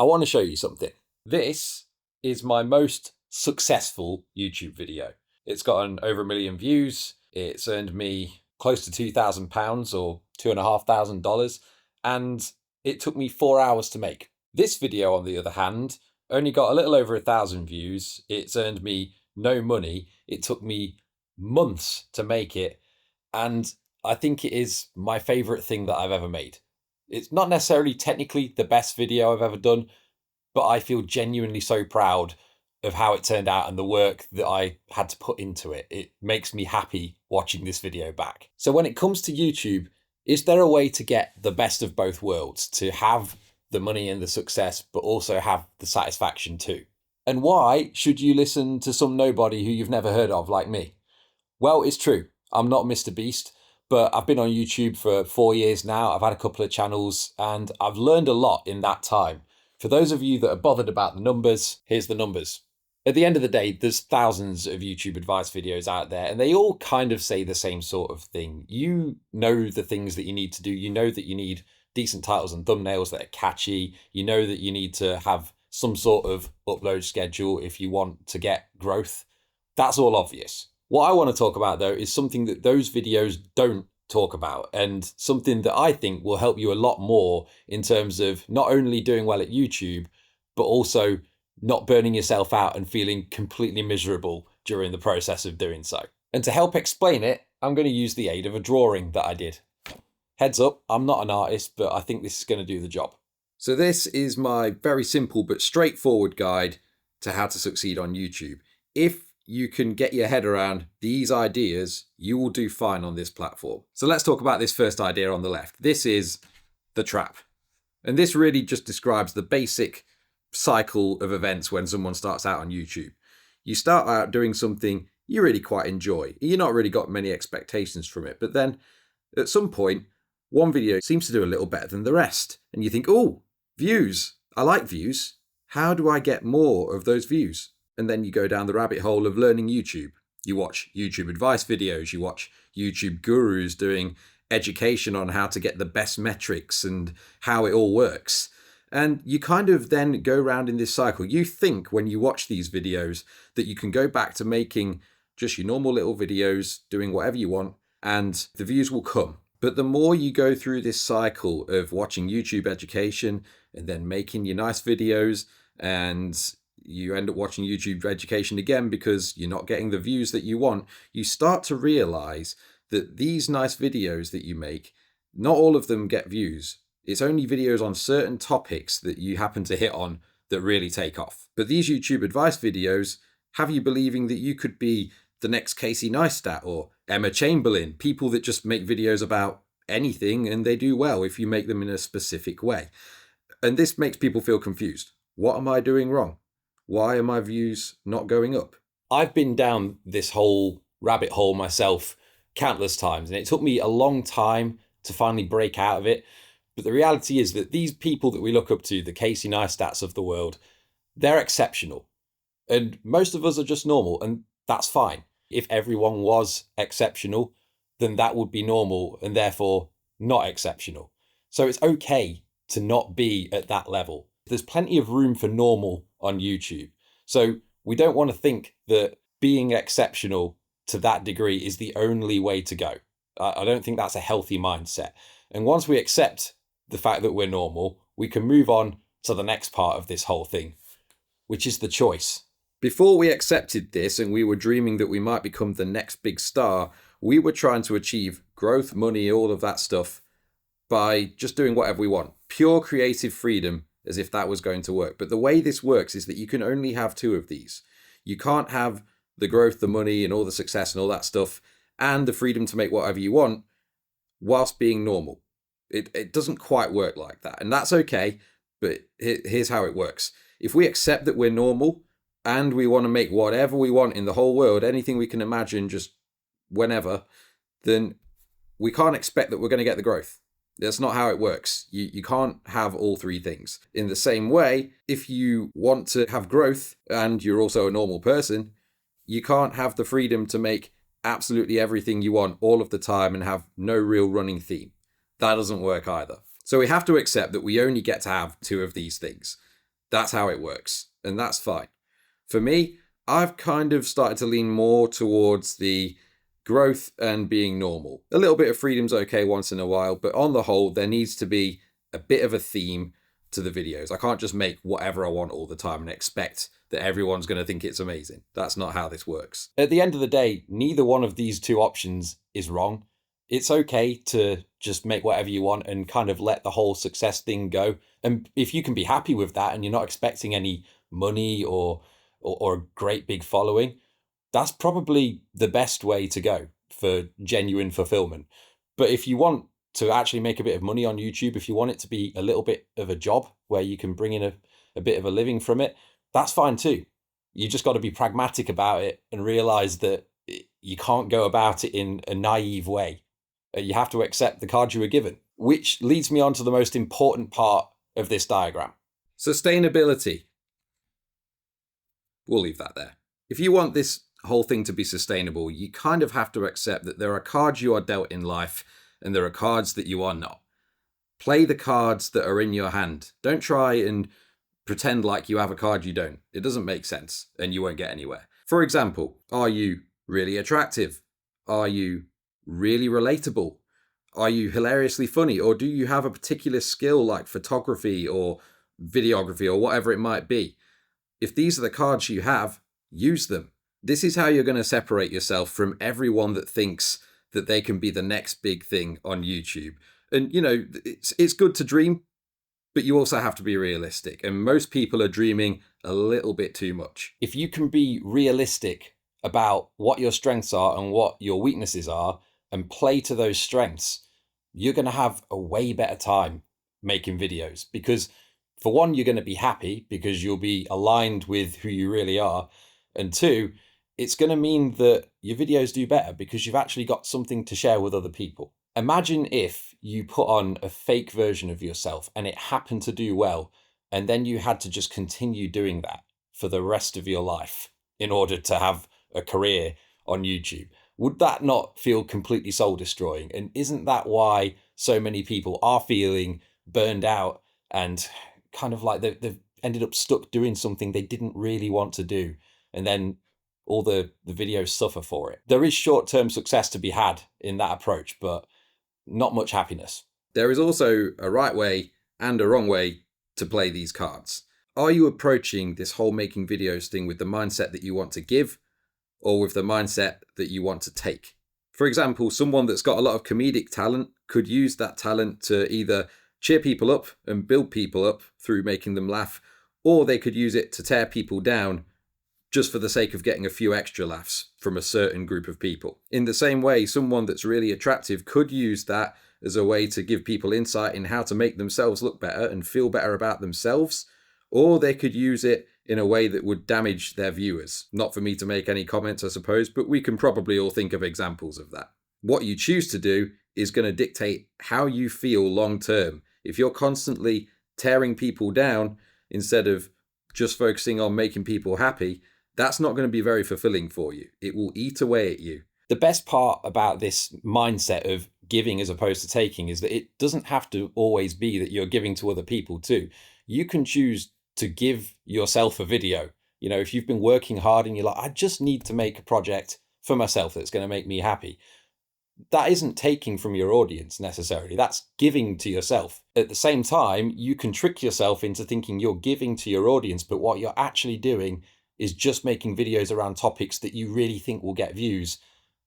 I want to show you something. This is my most successful YouTube video. It's gotten over 1 million views. It's earned me close to £2,000 or $2,500, and it took me 4 hours to make. This video, on the other hand, only got a little over 1,000 views. It's earned me no money. It took me months to make it, and I think it is my favorite thing that I've ever made. It's not necessarily technically the best video I've ever done, but I feel genuinely so proud of how it turned out and the work that I had to put into it. It makes me happy watching this video back. So when it comes to YouTube, is there a way to get the best of both worlds, to have the money and the success, but also have the satisfaction too? And why should you listen to some nobody who you've never heard of like me? Well, it's true. I'm not Mr. Beast, but I've been on YouTube for 4 years now. I've had a couple of channels and I've learned a lot in that time. For those of you that are bothered about the numbers, here's the numbers. At the end of the day, there's thousands of YouTube advice videos out there and they all kind of say the same sort of thing. You know the things that you need to do. You know that you need decent titles and thumbnails that are catchy. You know that you need to have some sort of upload schedule if you want to get growth. That's all obvious. What I want to talk about though is something that those videos don't talk about, and something that I think will help you a lot more in terms of not only doing well at YouTube, but also not burning yourself out and feeling completely miserable during the process of doing so. And to help explain it, I'm going to use the aid of a drawing that I did. Heads up, I'm not an artist, but I think this is going to do the job. So this is my very simple but straightforward guide to how to succeed on YouTube. If you can get your head around these ideas, you will do fine on this platform. So let's talk about this first idea on the left. This is the trap. And this really just describes the basic cycle of events when someone starts out on YouTube. You start out doing something you really quite enjoy. You're not really got many expectations from it, but then at some point, one video seems to do a little better than the rest. And you think, oh, views. I like views. How do I get more of those views? And then you go down the rabbit hole of learning YouTube. You watch YouTube advice videos. You watch YouTube gurus doing education on how to get the best metrics and how it all works. And you kind of then go around in this cycle. You think when you watch these videos that you can go back to making just your normal little videos, doing whatever you want, and the views will come. But the more you go through this cycle of watching YouTube education and then making your nice videos, and you end up watching YouTube education again because you're not getting the views that you want, you start to realize that these nice videos that you make, not all of them get views. It's only videos on certain topics that you happen to hit on that really take off. But these YouTube advice videos have you believing that you could be the next Casey Neistat or Emma Chamberlain, people that just make videos about anything and they do well if you make them in a specific way. And this makes people feel confused. What am I doing wrong? Why are my views not going up? I've been down this whole rabbit hole myself countless times, and it took me a long time to finally break out of it. But the reality is that these people that we look up to, the Casey Neistats of the world, they're exceptional. And most of us are just normal, and that's fine. If everyone was exceptional, then that would be normal and therefore not exceptional. So it's okay to not be at that level. There's plenty of room for normal on YouTube. So we don't want to think that being exceptional to that degree is the only way to go. I don't think that's a healthy mindset. And once we accept the fact that we're normal, we can move on to the next part of this whole thing, which is the choice. Before we accepted this and we were dreaming that we might become the next big star, we were trying to achieve growth, money, all of that stuff by just doing whatever we want. Pure creative freedom, as if that was going to work. But the way this works is that you can only have two of these. You can't have the growth, the money, and all the success and all that stuff, and the freedom to make whatever you want whilst being normal. It doesn't quite work like that. And that's okay, but here's how it works. If we accept that we're normal and we want to make whatever we want in the whole world, anything we can imagine just whenever, then we can't expect that we're going to get the growth. That's not how it works. You can't have all three things. In the same way, if you want to have growth and you're also a normal person, you can't have the freedom to make absolutely everything you want all of the time and have no real running theme. That doesn't work either. So we have to accept that we only get to have two of these things. That's how it works, and that's fine. For me, I've kind of started to lean more towards the growth and being normal. A little bit of freedom's okay once in a while, but on the whole, there needs to be a bit of a theme to the videos. I can't just make whatever I want all the time and expect that everyone's going to think it's amazing. That's not how this works. At the end of the day, neither one of these two options is wrong. It's okay to just make whatever you want and kind of let the whole success thing go. And if you can be happy with that and you're not expecting any money or a great big following, that's probably the best way to go for genuine fulfillment. But if you want to actually make a bit of money on YouTube, if you want it to be a little bit of a job where you can bring in a bit of a living from it, that's fine too. You just got to be pragmatic about it and realize that you can't go about it in a naive way. You have to accept the cards you were given, which leads me on to the most important part of this diagram. Sustainability. We'll leave that there. If you want this whole thing to be sustainable, you kind of have to accept that there are cards you are dealt in life and there are cards that you are not. Play the cards that are in your hand. Don't try and pretend like you have a card you don't. It doesn't make sense and you won't get anywhere. For example, are you really attractive? Are you really relatable? Are you hilariously funny? Or do you have a particular skill like photography or videography or whatever it might be? If these are the cards you have, use them. This is how you're going to separate yourself from everyone that thinks that they can be the next big thing on YouTube. And, you know, it's good to dream, but you also have to be realistic. And most people are dreaming a little bit too much. If you can be realistic about what your strengths are and what your weaknesses are and play to those strengths, you're going to have a way better time making videos. Because for one, you're going to be happy because you'll be aligned with who you really are. And two, it's going to mean that your videos do better because you've actually got something to share with other people. Imagine if you put on a fake version of yourself and it happened to do well, and then you had to just continue doing that for the rest of your life in order to have a career on YouTube. Would that not feel completely soul destroying? And isn't that why so many people are feeling burned out and kind of like they've ended up stuck doing something they didn't really want to do, and then all the videos suffer for it? There is short-term success to be had in that approach, but not much happiness. There is also a right way and a wrong way to play these cards. Are you approaching this whole making videos thing with the mindset that you want to give, or with the mindset that you want to take? For example, someone that's got a lot of comedic talent could use that talent to either cheer people up and build people up through making them laugh, or they could use it to tear people down just for the sake of getting a few extra laughs from a certain group of people. In the same way, someone that's really attractive could use that as a way to give people insight in how to make themselves look better and feel better about themselves, or they could use it in a way that would damage their viewers. Not for me to make any comments, I suppose, but we can probably all think of examples of that. What you choose to do is going to dictate how you feel long term. If you're constantly tearing people down instead of just focusing on making people happy, that's not going to be very fulfilling for you. It will eat away at you. The best part about this mindset of giving as opposed to taking is that it doesn't have to always be that you're giving to other people too. You can choose to give yourself a video. You know, if you've been working hard and you're like, I just need to make a project for myself that's going to make me happy. That isn't taking from your audience necessarily. That's giving to yourself. At the same time, you can trick yourself into thinking you're giving to your audience, but what you're actually doing is just making videos around topics that you really think will get views.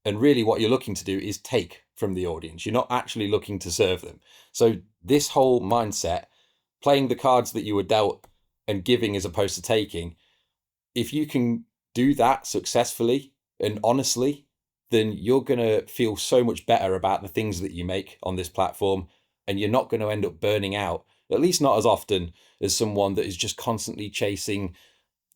And really what you're looking to do is take from the audience. You're not actually looking to serve them. So this whole mindset, playing the cards that you were dealt and giving as opposed to taking, if you can do that successfully and honestly, then you're going to feel so much better about the things that you make on this platform, and you're not going to end up burning out, at least not as often as someone that is just constantly chasing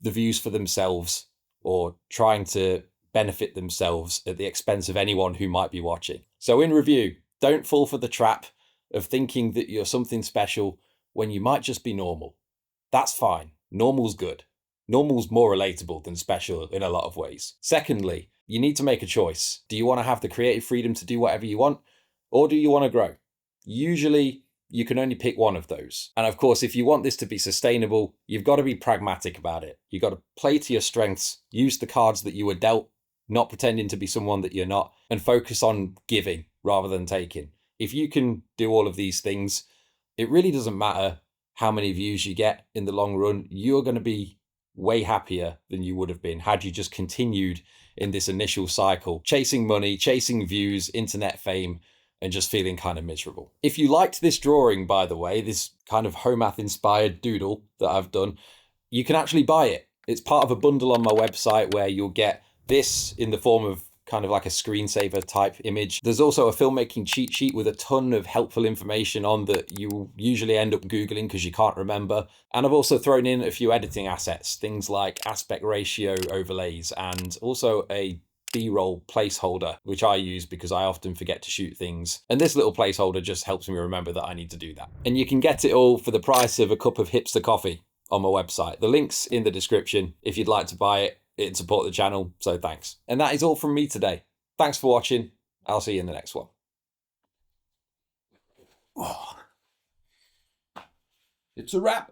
the views for themselves or trying to benefit themselves at the expense of anyone who might be watching. So in review, don't fall for the trap of thinking that you're something special when you might just be normal. That's fine. Normal's good. Normal's more relatable than special in a lot of ways. Secondly, you need to make a choice. Do you want to have the creative freedom to do whatever you want, or do you want to grow? Usually you can only pick one of those. And of course, if you want this to be sustainable, you've got to be pragmatic about it. You've got to play to your strengths, use the cards that you were dealt, not pretending to be someone that you're not, and focus on giving rather than taking. If you can do all of these things, it really doesn't matter how many views you get in the long run. You're going to be way happier than you would have been had you just continued in this initial cycle, chasing money, chasing views, internet fame, and just feeling kind of miserable. If you liked this drawing, by the way, this kind of Homath inspired doodle that I've done, you can actually buy it. It's part of a bundle on my website where you'll get this in the form of kind of like a screensaver type image. There's also a filmmaking cheat sheet with a ton of helpful information on that you usually end up Googling because you can't remember. And I've also thrown in a few editing assets, things like aspect ratio overlays, and also a B-roll placeholder, which I use because I often forget to shoot things. And this little placeholder just helps me remember that I need to do that. And you can get it all for the price of a cup of hipster coffee on my website. The link's in the description if you'd like to buy it. It'd support the channel, so thanks. And that is all from me today. Thanks for watching. I'll see you in the next one. It's a wrap.